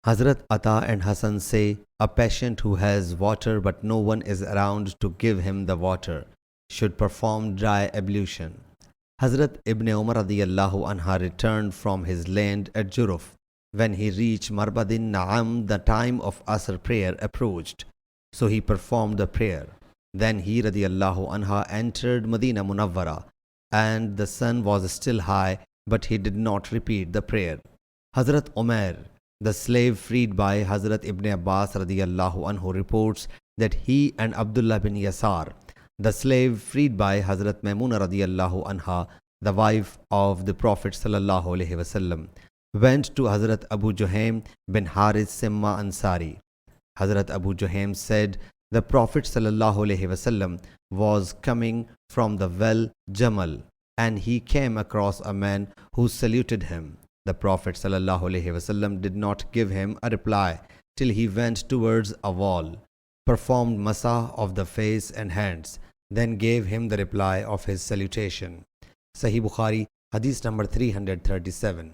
Hazrat Ata and Hassan say, a patient who has water but no one is around to give him the water should perform dry ablution. Hazrat Ibn Umar radiyallahu anha returned from his land at Juruf. When he reached Marbadin Na'am, the time of Asr prayer approached. So he performed the prayer. Then he radiyallahu anha entered Medina Munawwara, and the sun was still high, but he did not repeat the prayer. Hazrat Umar, the slave freed by Hazrat Ibn Abbas radiyallahu anhu, reports that he and Abdullah bin Yasar, the slave freed by Hazrat Maimuna radiyallahu anha, the wife of the Prophet sallallahu alaihi wasallam, went to Hazrat Abu Juhaym bin Harith Simma Ansari. Hazrat Abu Juhaym said, the Prophet sallallahu alaihi wasallam was coming from the well Jamal, and he came across a man who saluted him. The Prophet sallallahu alaihi wasallam did not give him a reply till he went towards a wall, performed masah of the face and hands, then gave him the reply of his salutation. Sahih Bukhari, Hadith number 337.